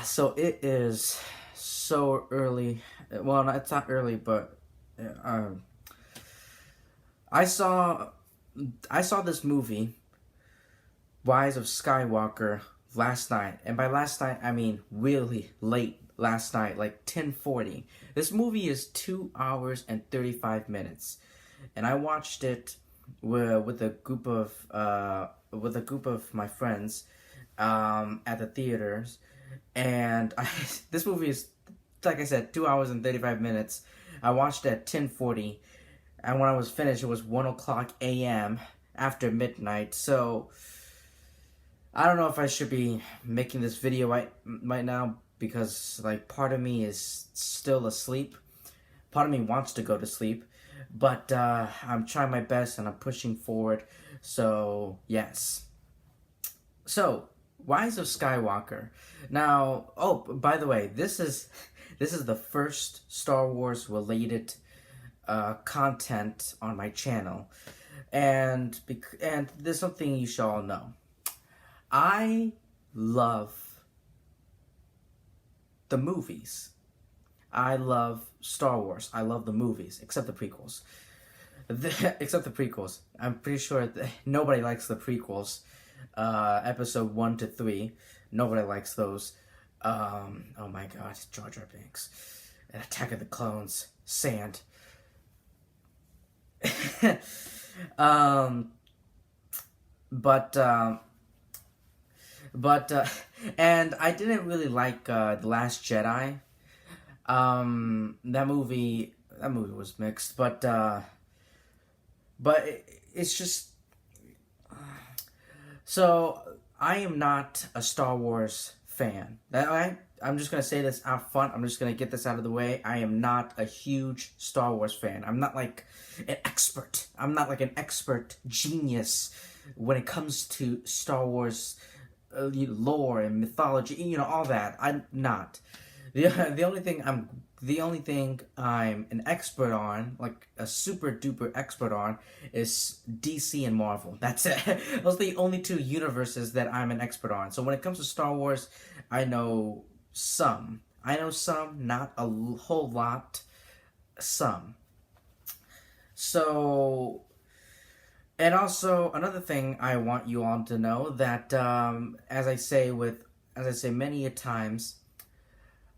So it is so early. Well, no, it's not early, but um, I saw I saw this movie, Rise of Skywalker, last night, and by last night I mean really late last night, like 10:40. This movie is 2 hours and 35 minutes, and I watched it with a group of my friends at the theaters, and this movie is, like I said, 2 hours and 35 minutes. I watched it at 10:40, and when I was finished, it was 1 o'clock a.m. after midnight. So I don't know if I should be making this video right now because like part of me is still asleep. Part of me wants to go to sleep, but I'm trying my best and I'm pushing forward. So yes. So Rise of Skywalker. Now, oh, by the way, this is the first Star Wars related content on my channel, and there's something you should all know. I love the movies. I love Star Wars. I love the movies, except the prequels. Except the prequels. I'm pretty sure that nobody likes the prequels. Episode 1 to 3. Nobody likes those. Oh my god, Jar Jar Binks. An Attack of the Clones. Sand. um, but, um, but, and I didn't really like, The Last Jedi. That movie was mixed, but it's just, so I am not a Star Wars fan. I'm just gonna say this out front. I'm just gonna get this out of the way. I am not a huge Star Wars fan. I'm not like an expert. I'm not like an expert genius when it comes to Star Wars lore and mythology. All that. I'm not. The only thing I'm an expert on, like a super duper expert on, is DC and Marvel. That's it. Those are the only two universes that I'm an expert on. So when it comes to Star Wars, I know some. Not a whole lot. Some. So, and also another thing I want you all to know that, as I say many a times,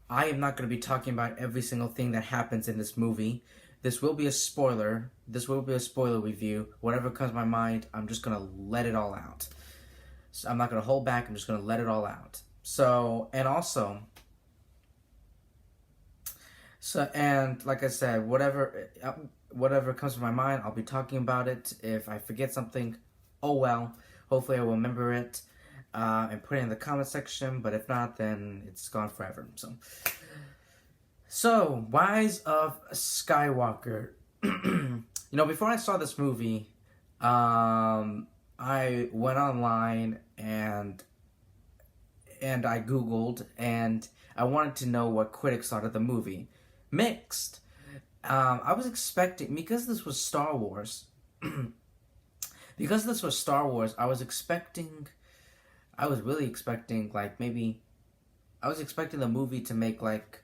I am not going to be talking about every single thing that happens in this movie. This will be a spoiler. This will be a spoiler review. Whatever comes to my mind, I'm just going to let it all out. So I'm not going to hold back. I'm just going to let it all out. And like I said, whatever comes to my mind, I'll be talking about it. If I forget something, oh well. Hopefully I will remember it. And put it in the comment section, but if not, then it's gone forever. So Rise of Skywalker. Before I saw this movie, I went online and I Googled, and I wanted to know what critics thought of the movie. Mixed. I was expecting, because this was Star Wars, I was really expecting, like, maybe, I was expecting the movie to make like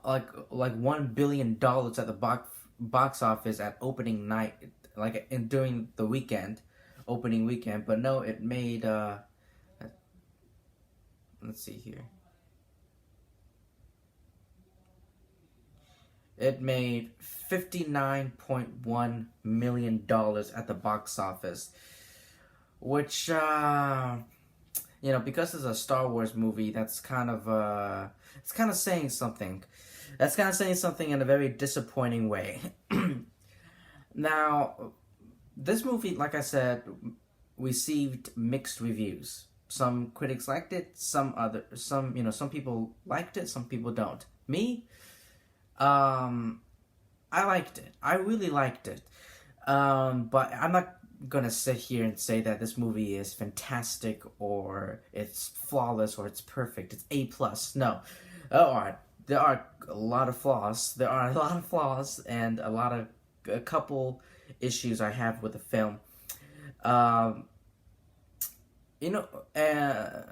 $1 billion at the box office at opening night, during the opening weekend. But no, it made let's see here. It made $59.1 million at the box office, which because it's a Star Wars movie, that's kind of it's kind of saying something. That's kind of saying something in a very disappointing way. Now, this movie, like I said, received mixed reviews. Some critics liked it, some people liked it, some people don't. Me, I liked it. I really liked it. But I'm not gonna sit here and say that this movie is fantastic or it's flawless or it's perfect. It's A+. No. There are a lot of flaws. And a couple issues I have with the film. Um, you know, uh,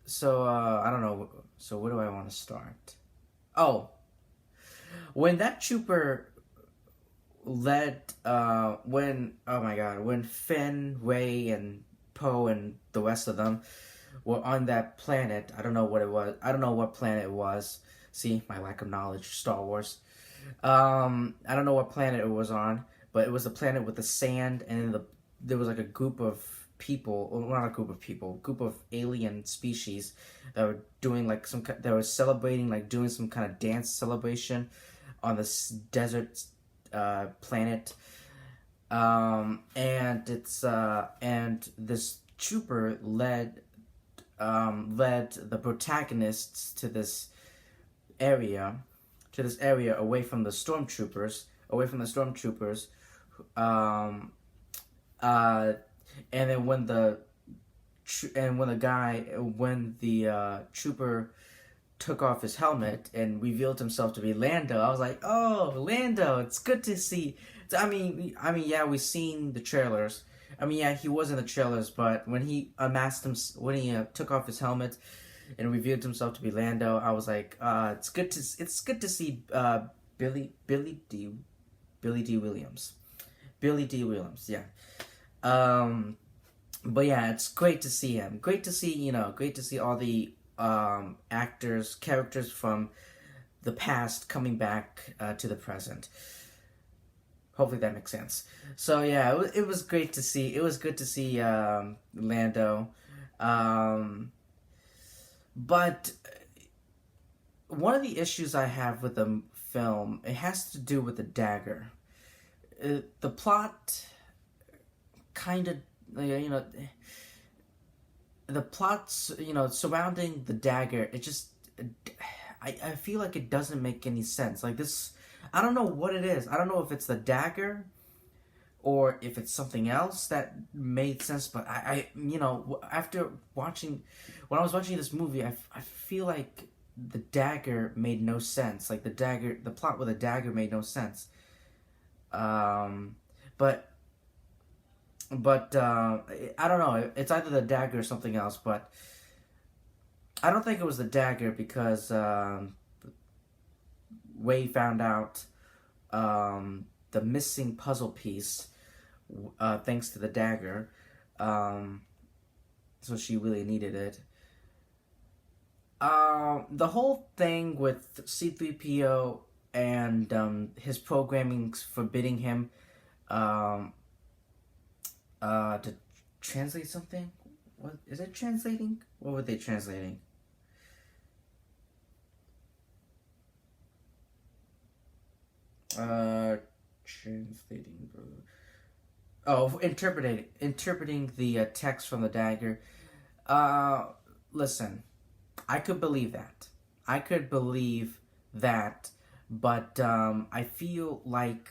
I don't know. So where do I want to start? Oh, when that trooper led, when, oh my god, when Finn, Ray, and Poe and the rest of them were on that planet. I don't know what it was. I don't know what planet it was. See, my lack of knowledge, Star Wars. I don't know what planet it was on, but it was a planet with the sand, and there was like a group of people, well, not a group of people, group of alien species that were doing like that were celebrating, like doing some kind of dance celebration on this desert planet. And this trooper led the protagonists area to this area away from the stormtroopers, um, and then when the trooper took off his helmet and revealed himself to be Lando, I was like, oh, Lando, it's good to see. Yeah, we've seen the trailers. Yeah, he was in the trailers, but when he took off his helmet and revealed himself to be Lando, I was like, it's good to see Billy D. Williams, yeah. But yeah, it's great to see him. Great to see all the characters from the past coming back to the present. Hopefully that makes sense. So yeah, it was great to see. It was good to see Lando. But one of the issues I have with the film, it has to do with the dagger. The plot kind of, the plots, surrounding the dagger, it just, I feel like it doesn't make any sense. Like this, I don't know what it is. I don't know if it's the dagger or if it's something else that made sense, but after when I was watching this movie, I feel like the dagger made no sense. Like the plot with the dagger made no sense. But I don't know. It's either the dagger or something else, but I don't think it was the dagger because Wei found out the missing puzzle piece thanks to the dagger. So she really needed it. The whole thing with C-3PO and his programming forbidding him to translate something. What is it translating? What were they translating? Translating. Oh, interpreting the text from the dagger. Listen, I could believe that. But I feel like,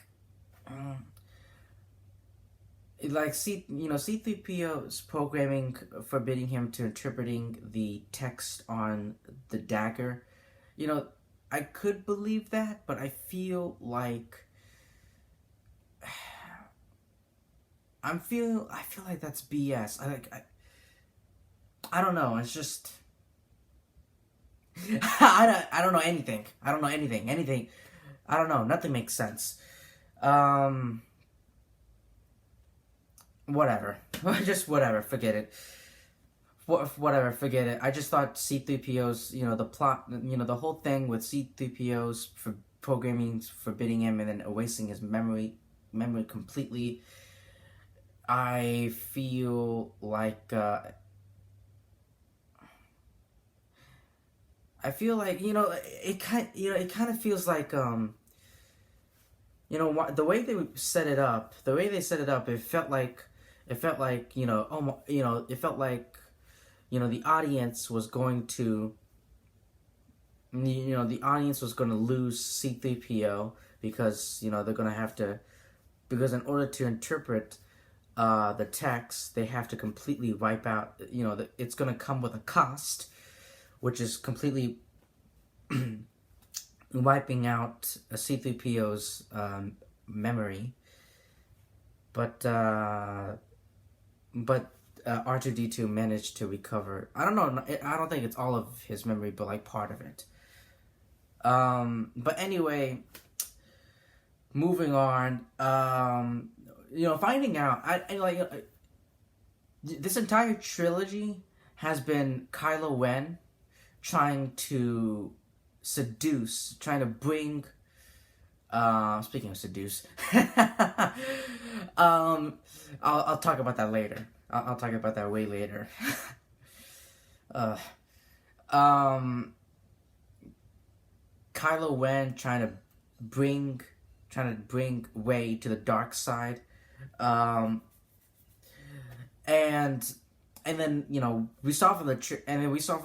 C-3PO's programming forbidding him to interpreting the text on the dagger. I could believe that, but I feel like I feel like that's BS. I don't know. It's just I don't know anything. Anything. I don't know. Nothing makes sense. Whatever. Just whatever. Forget it. Whatever. Forget it. I just thought C-3PO's, the plot, the whole thing with C-3PO's for programming forbidding him and then erasing his memory completely. I feel like it kind of feels like the way they set it up, it felt like the audience was going to lose C-3PO because they're going to have to, because in order to interpret the text, they have to completely wipe out, it's going to come with a cost, which is completely wiping out a C-3PO's memory. But R2D2 managed to recover. I don't know. I don't think it's all of his memory, but like part of it. But anyway, moving on. Finding out. This entire trilogy has been Kylo Ren trying to bring. Speaking of seduce, I'll talk about that later. I'll talk about that way later. Kylo Ren trying to bring Rey to the dark side, and then we saw from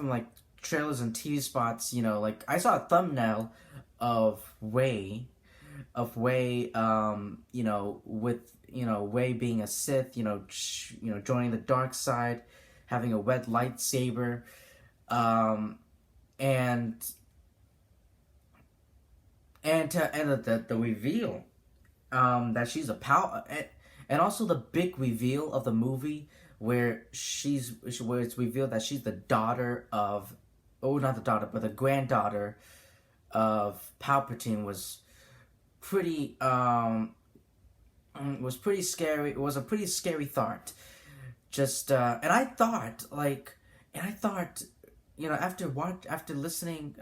like trailers and TV spots. Like I saw a thumbnail of Rey, with Rey being a Sith, joining the dark side, having a red lightsaber, and the reveal, that she's a and also the big reveal of the movie where it's revealed that she's the daughter of, not the daughter, but the granddaughter of Palpatine was pretty scary. It was a pretty scary thought. And I thought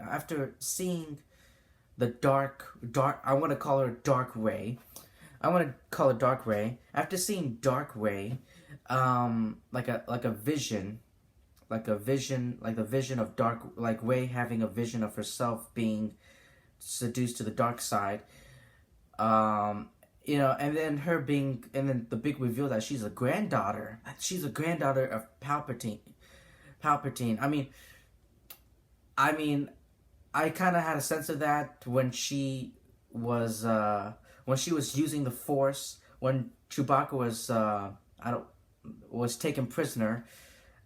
after seeing the dark, I want to call her Dark Rey. I want to call it Dark Rey. After seeing Dark Rey, like a vision, like the vision of like Rey having a vision of herself being seduced to the dark side, and then the big reveal that she's a granddaughter of Palpatine. I mean, I kind of had a sense of that when she was using the Force, when Chewbacca was taken prisoner,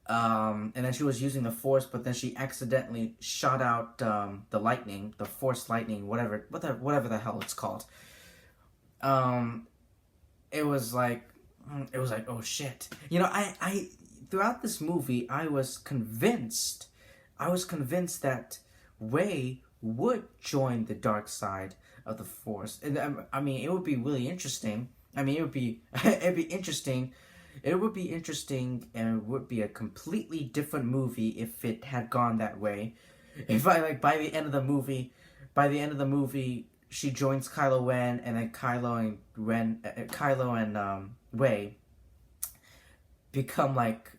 and then she was using the Force, but then she accidentally shot out the lightning, the Force lightning, whatever the hell it's called. It was like, oh shit. I throughout this movie, I was convinced that Rey would join the dark side of the Force. And it would be really interesting. It would be interesting. It would be interesting, and it would be a completely different movie if it had gone that way. If by the end of the movie, she joins Kylo Ren, and then Kylo and Rey become like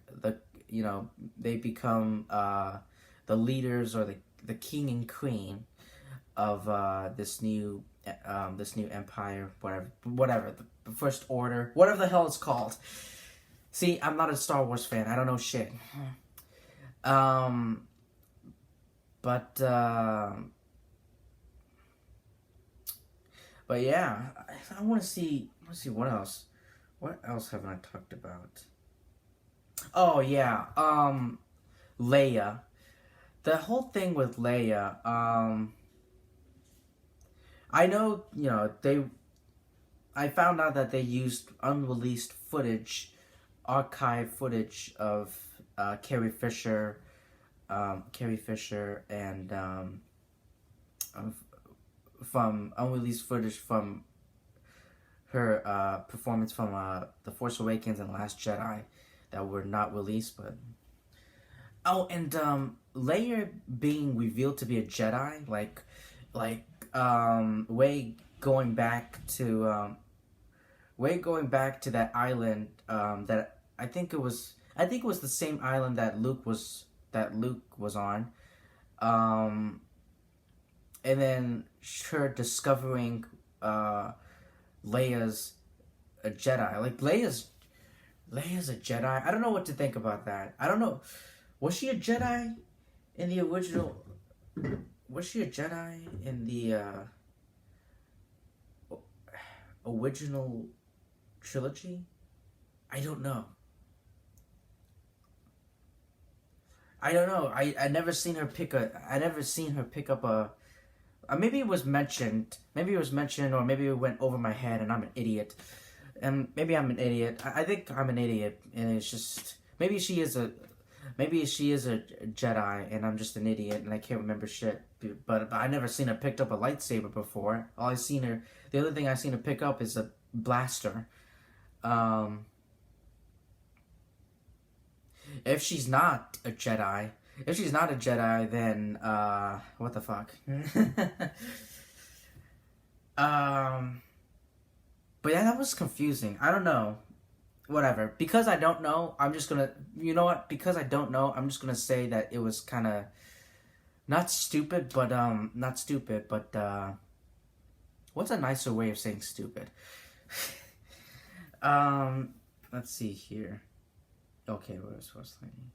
they become the leaders, or the king and queen of this new empire, whatever the First Order, whatever the hell it's called. See, I'm not a Star Wars fan. I don't know shit. But yeah, I want to see what else. What else haven't I talked about? Oh yeah, Leia. The whole thing with Leia. I know, I found out that they used unreleased footage, archive footage of Carrie Fisher, and from unreleased footage from her performance from The Force Awakens and Last Jedi that were not released, but Leia being revealed to be a Jedi, like Rey going back to that island, that I think it was the same island that Luke was on, and then her discovering Leia's a Jedi. Like Leia's a Jedi. I don't know what to think about that. I don't know. Was she a Jedi in the original? Was she a Jedi in the original trilogy? I don't know. I never seen her pick up a. Maybe it was mentioned. Or maybe it went over my head, and I'm an idiot. And maybe I'm an idiot. I think I'm an idiot, and it's just Maybe she is a maybe she is a Jedi and I'm just an idiot and I can't remember shit. But I never seen her picked up a lightsaber before. The other thing I seen her pick up is a blaster. Um, if she's not a Jedi, then what the fuck? um, but yeah, that was confusing. I don't know. Whatever. Because I don't know, I'm just gonna. You know what? Because I don't know, I'm just gonna say that it was kind of not stupid, but not stupid, but what's a nicer way of saying stupid? Let's see here. Okay, what was I thinking?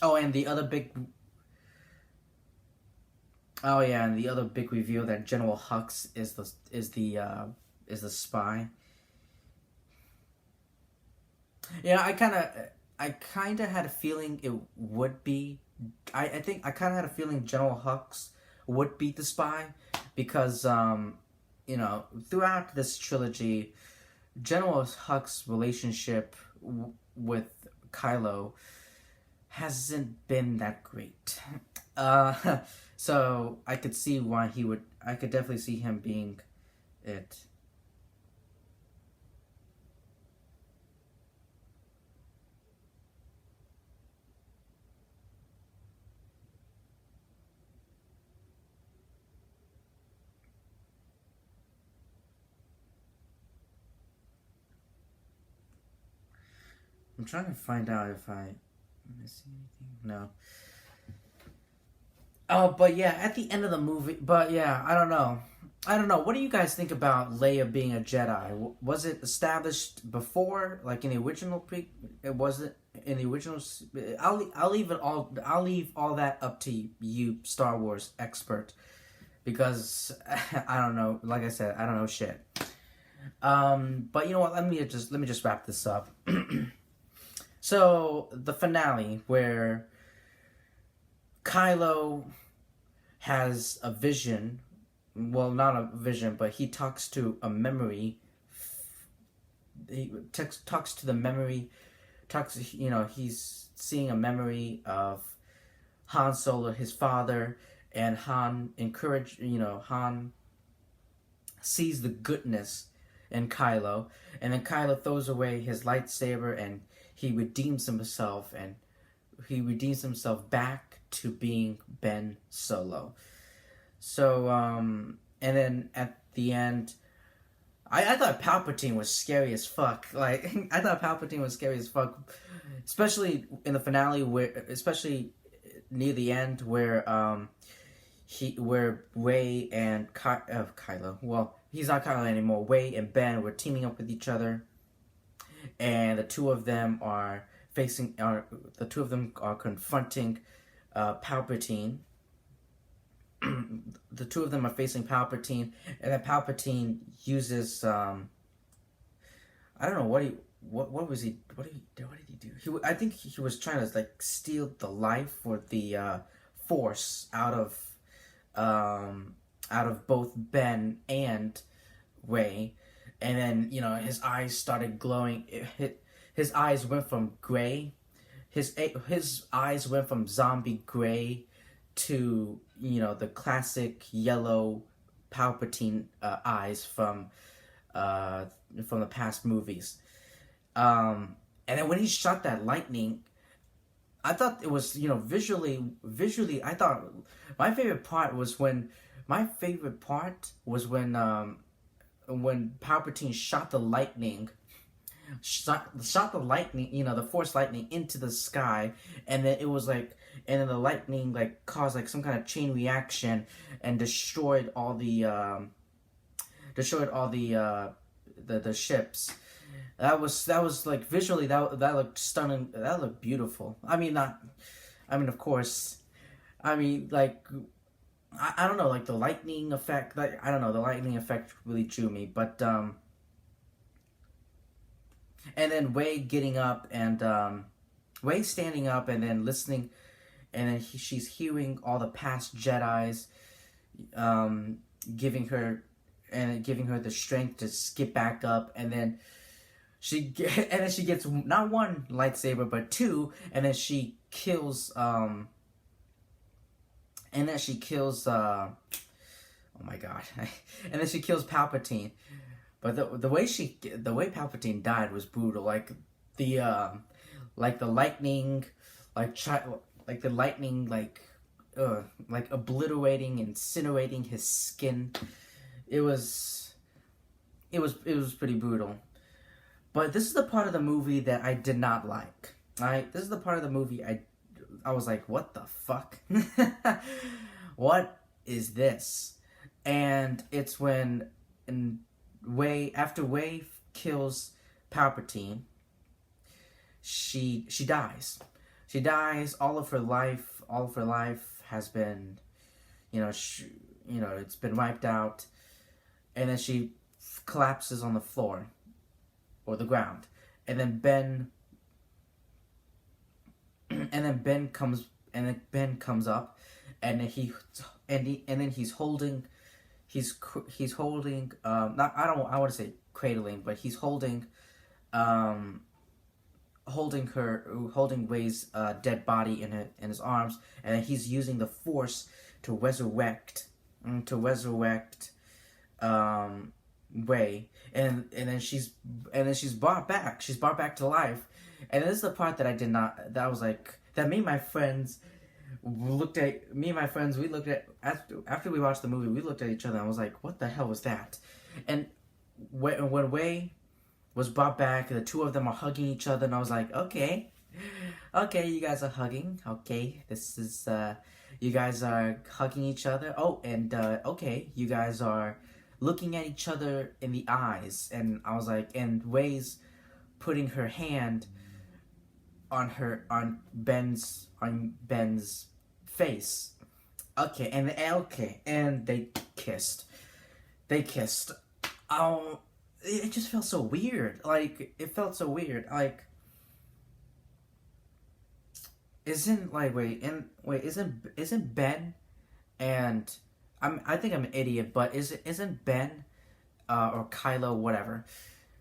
Oh, and the other big. Oh yeah, and the other big reveal that General Hux is the spy. Yeah, I kind of had a feeling it would be. I think I kind of had a feeling General Hux would be the spy because throughout this trilogy, General Hux's relationship with Kylo hasn't been that great. So I could see why he would. I could definitely see him being it. I'm trying to find out if I missing anything. No. Oh, but yeah, at the end of the movie, but yeah, I don't know. I don't know. What do you guys think about Leia being a Jedi? Was it established before, like in the original pre? It wasn't in the original. I'll leave it all. I'll leave all that up to you, Star Wars expert, because I don't know. Like I said, I don't know shit. But you know what? Let me just wrap this up. So the finale where Kylo has a vision. Well, not a vision, but he talks to a memory. He talks to the memory. He's seeing a memory of Han Solo, his father, and Han Han sees the goodness in Kylo, and then Kylo throws away his lightsaber and he redeems himself back to being Ben Solo. So, and then at the end, I thought Palpatine was scary as fuck. Like, I thought Palpatine was scary as fuck, especially in the finale, especially near the end, where Rey and Kylo, well, he's not Kylo anymore. Rey and Ben were teaming up with each other, and the two of them are confronting Palpatine. The two of them are facing Palpatine, and then Palpatine uses I don't know what did he do? I think he was trying to like steal the life or the force out of both Ben and Rey, and then his eyes started glowing. His eyes went from gray, his eyes went from zombie gray to the classic yellow Palpatine eyes from the past movies. And then when he shot that lightning, I thought it was visually. I thought my favorite part was when Palpatine shot the lightning. Shot the lightning, the force lightning into the sky, and then it was like, and then the lightning like caused like some kind of chain reaction and destroyed all the ships. That was like visually that looked stunning. That looked beautiful. Of course, like I don't know, like the lightning effect. Like I don't know, the lightning effect really drew me, but and then Rey getting up and Rey standing up and then listening, and then she's hearing all the past Jedis, giving her the strength to skip back up, and then and then she gets not one lightsaber but two, and then she kills oh my god, and then she kills Palpatine. But the way Palpatine died was brutal. Like the lightning, like the lightning, like obliterating, incinerating his skin. It was pretty brutal. But this is the part of the movie that I did not like. Right? This is the part of the movie I was like, what the fuck? What is this? And it's when after Rey kills Palpatine, she dies. She dies. All of her life has been, it's been wiped out, and then she collapses on the floor or the ground, and then Ben comes up, and then he's holding not, I want to say cradling, but he's holding Rey's dead body in his arms, and then he's using the Force to resurrect Rey, and then she's brought back. She's brought back to life, and this is the part that I was like, that me and my friends looked at after we watched the movie. We looked at each other and I was like, what the hell was that? And when Rey was brought back, the two of them are hugging each other, and I was like, okay, you guys are hugging. Okay, this is you guys are hugging each other. Oh, and okay, you guys are looking at each other in the eyes. And I was like, and Rey's putting her hand on Ben's face. Okay, and they kissed. It just felt so weird. Like, it felt so weird. Like, isn't Ben and I think I'm an idiot, but isn't Ben or Kylo, whatever?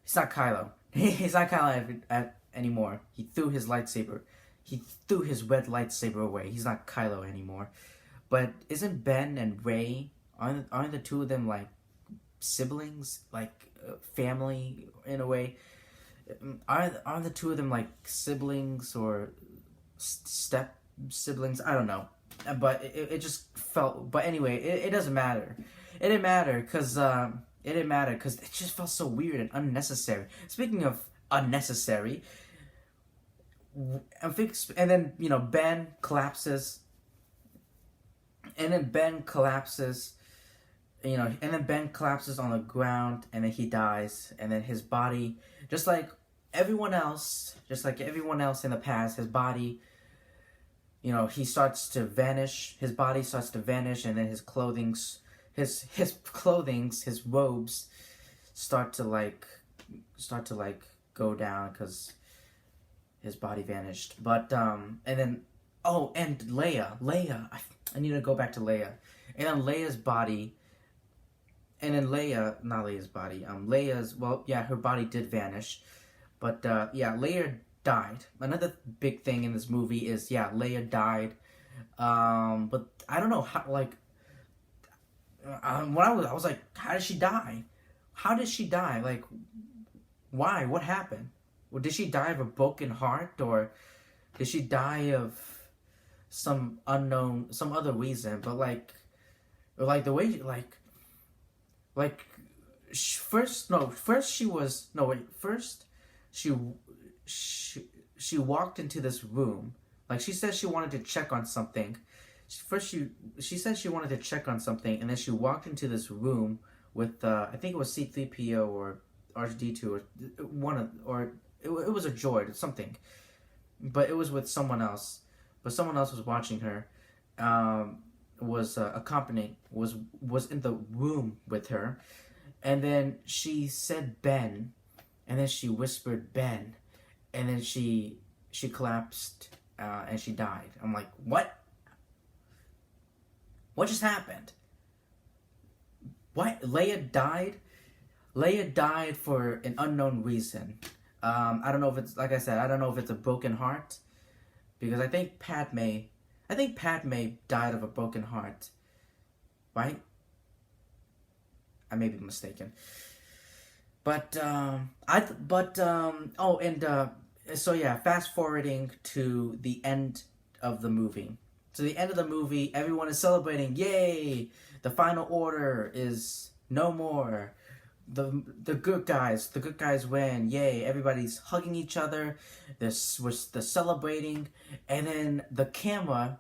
He's not Kylo. He's not Kylo anymore. He threw his lightsaber. He threw his red lightsaber away. He's not Kylo anymore. But isn't Ben and Rey, aren't the two of them like siblings, like family in a way? Aren't the two of them like siblings or step siblings? I don't know. But it just felt. But anyway, it doesn't matter. It didn't matter because it just felt so weird and unnecessary. Speaking of unnecessary, and then Ben collapses. And then Ben collapses, and then Ben collapses on the ground, and then he dies, and then his body, just like everyone else in the past, his body, he starts to vanish. His body starts to vanish, and then his robes start to go down because his body vanished. But and then and Leia, I need to go back to Leia, and then Leia's body. And then her body did vanish. But, Leia died. Another big thing in this movie is, Leia died. But I don't know how, when I was like, how did she die? How did she die? Like, why? What happened? Well, did she die of a broken heart? Or did she die of some other reason? But, the way, she walked into this room. Like, she said she wanted to check on something. She said she wanted to check on something, and then she walked into this room with I think it was C-3PO or R2-D2 or it was a droid or something, but it was with someone else. But someone else was watching her. Was accompanying, was in the room with her, and then she said Ben, and then she whispered Ben, and then she collapsed and she died. I'm like, what just happened? What? Leia died for an unknown reason. I don't know if it's, like I said, I don't know if it's a broken heart, because I think Padme died of a broken heart, right? I may be mistaken. But oh, and so yeah, fast forwarding to the end of the movie. To the end of the movie, everyone is celebrating. Yay! The final order is no more. The good guys win. Yay! Everybody's hugging each other. They're celebrating, and then the camera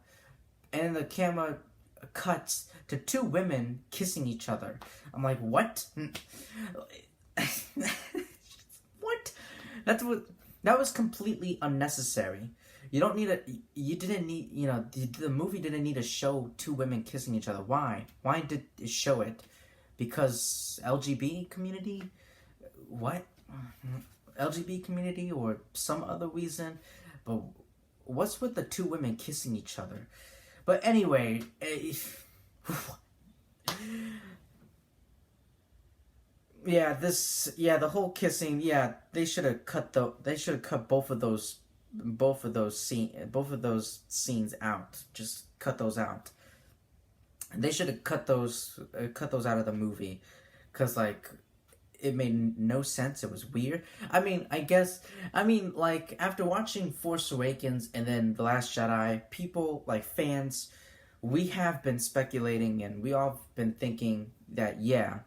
cuts to two women kissing each other. I'm like, what? What? That was completely unnecessary. You don't need you didn't need, the movie didn't need to show two women kissing each other. Why? Why did it show it? Because LGBT community? What? LGBT community or some other reason? But what's with the two women kissing each other? But anyway, the whole kissing, they should have cut both of those scenes out. Just cut those out. They should have cut those out of the movie, cuz like it made no sense. It was weird. Like after watching Force Awakens and then The Last Jedi, people like fans, we have been speculating and we all been thinking that there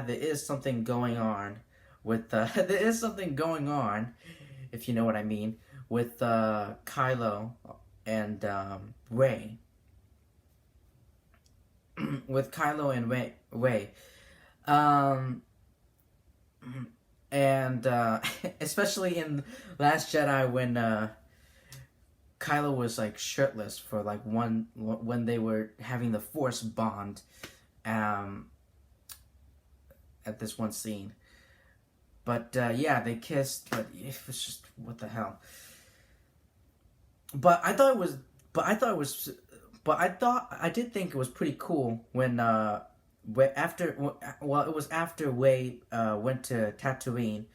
is something going on with there is something going on, if you know what I mean, with Kylo and Rey. With Kylo and Rey. And especially in Last Jedi when Kylo was like shirtless for like when they were having the Force bond at this one scene. But they kissed, but it was just, what the hell. I did think it was pretty cool when it was after Rey went to Tatooine. It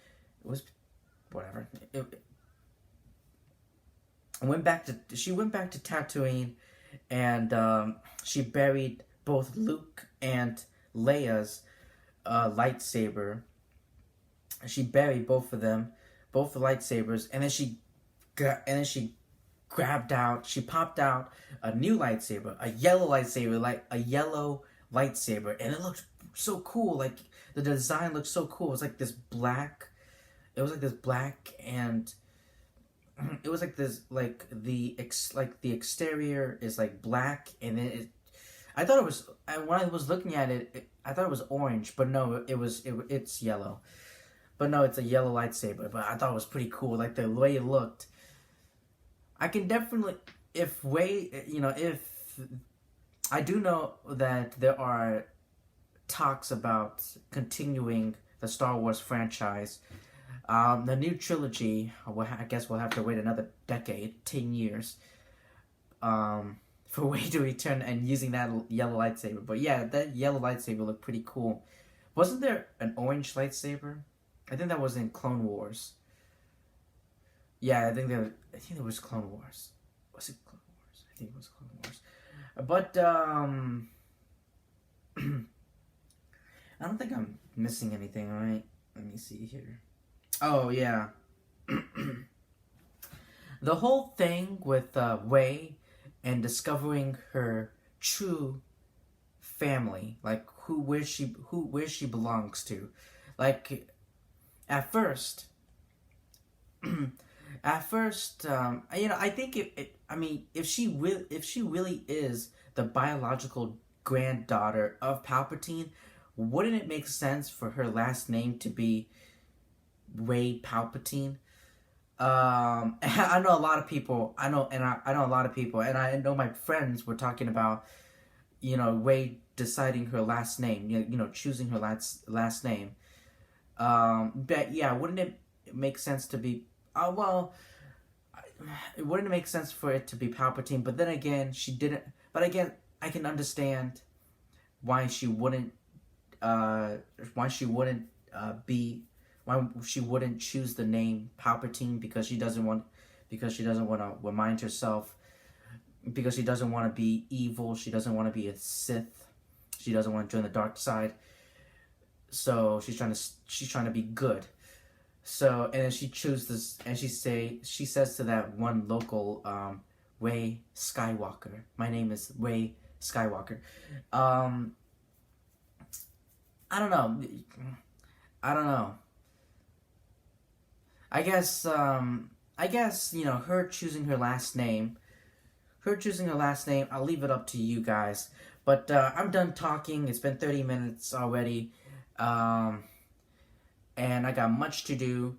was whatever. She went back to Tatooine, and she buried both Luke and Leia's lightsaber. She buried both of them, both the lightsabers, and then she popped out a new lightsaber, a yellow lightsaber, and it looked so cool. Like the design looked so cool. It was like this black. And it was like this, like the exterior is like black, and then when I was looking at it, I thought it was orange, but no, it's yellow. But no, it's a yellow lightsaber. But I thought it was pretty cool, like the way it looked. I can definitely, if I do know that there are talks about continuing the Star Wars franchise. The new trilogy, I guess we'll have to wait another decade, 10 years, for Rey to return and using that yellow lightsaber. But yeah, that yellow lightsaber looked pretty cool. Wasn't there an orange lightsaber? I think that was in Clone Wars. Yeah, I think there was Clone Wars. Was it Clone Wars? I think it was Clone Wars. But I don't think I'm missing anything, right? Let me see here. Oh, yeah. The whole thing with Rey and discovering her true family, like where she belongs to. Like at first I think if she really is the biological granddaughter of Palpatine, wouldn't it make sense for her last name to be Rey Palpatine? I know a lot of people. I know a lot of people, and I know my friends were talking about, Rey deciding her last name. Choosing her last name. But yeah, wouldn't it make sense to be? It wouldn't make sense for it to be Palpatine. But then again, she didn't. But again, I can understand why she wouldn't why she wouldn't why she wouldn't choose the name Palpatine, because she doesn't want to remind herself, because she doesn't want to be evil, she doesn't want to be a Sith, she doesn't want to join the dark side. So she's trying to be good. So, and then she chooses, and she says to that one local, Rey Skywalker. My name is Rey Skywalker. I don't know. I guess, her choosing her last name, I'll leave it up to you guys. But, I'm done talking. It's been 30 minutes already. And I got much to do.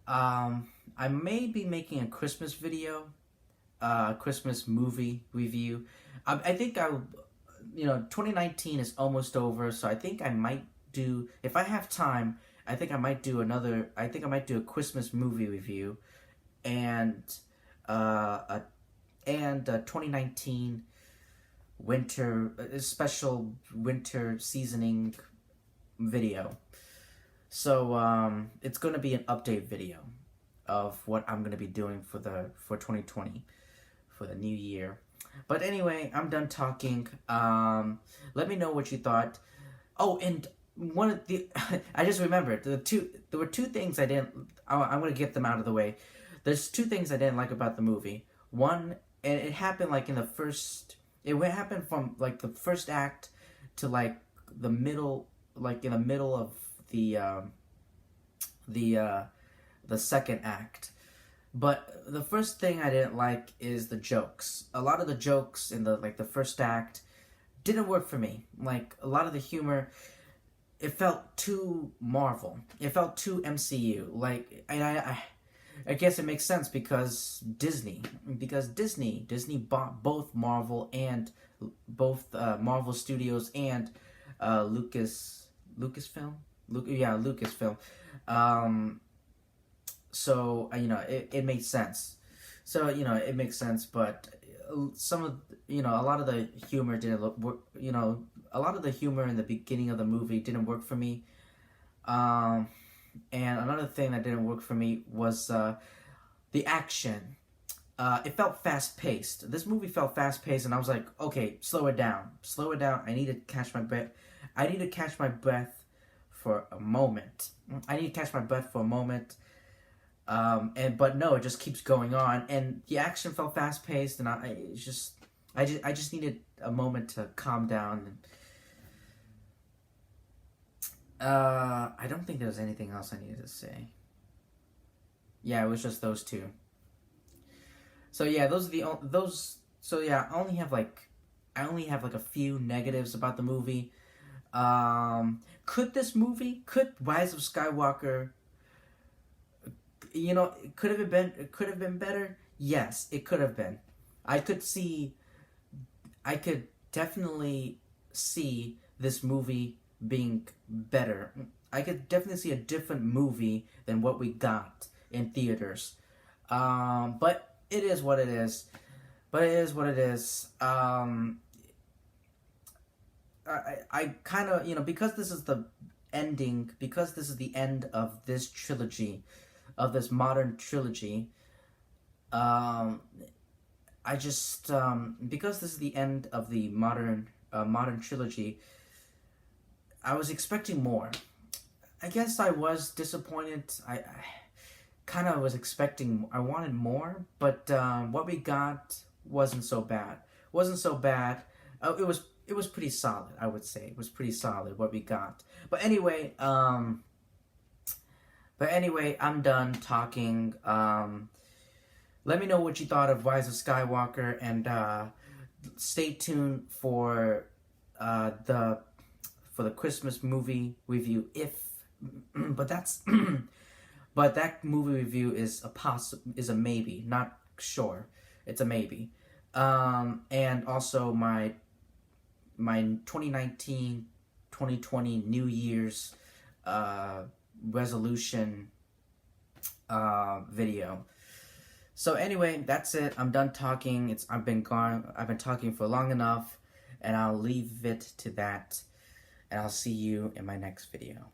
I may be making a Christmas video, Christmas movie review. I think 2019 is almost over, so I think I might do, if I have time, I think I might do a Christmas movie review, and a 2019 special winter seasoning video. So it's going to be an update video of what I'm going to be doing for 2020, for the new year. But anyway, I'm done talking. Let me know what you thought. Oh, and one of the I just remembered there were two things I didn't. I'm going to get them out of the way. There's two things I didn't like about the movie. One, and it happened like in the first. It happened from like the first act to like the middle, like in the middle of the second act. But the first thing I didn't like is the jokes. A lot of the jokes in the first act didn't work for me. Like a lot of the humor, it felt too Marvel. It felt too MCU. Like, and I guess it makes sense because Disney bought both Marvel and Marvel Studios and Lucasfilm. Lucasfilm. So it makes sense. So it makes sense, but some of a lot of the humor didn't work. A lot of the humor in the beginning of the movie didn't work for me. And another thing that didn't work for me was the action. It felt fast paced. This movie felt fast paced, and I was like, okay, slow it down. I need to catch my breath. For a moment. But no, it just keeps going on, and the action felt fast paced, and I just needed a moment to calm down. I don't think there was anything else I needed to say. Yeah, it was just those two. So yeah, those are those. So yeah, I only have like a few negatives about the movie. Could Rise of Skywalker, could have been better? Yes, it could have been. I could definitely see this movie being better. I could definitely see a different movie than what we got in theaters. But it is what it is. I kind of, because this is the end of this trilogy, of this modern trilogy, I just, because this is the end of the modern trilogy, I was expecting more. I guess I was disappointed. I kind of was expecting, I wanted more, but what we got wasn't so bad. It was pretty solid, I would say. It was pretty solid what we got. But anyway, I'm done talking. Let me know what you thought of Rise of Skywalker, and stay tuned for the Christmas movie review. But that movie review is a maybe, not sure. It's a maybe. And also my 2019-2020 New Year's resolution video. So anyway, that's it. I'm done talking. I've been talking for long enough, and I'll leave it to that. and I'll see you in my next video.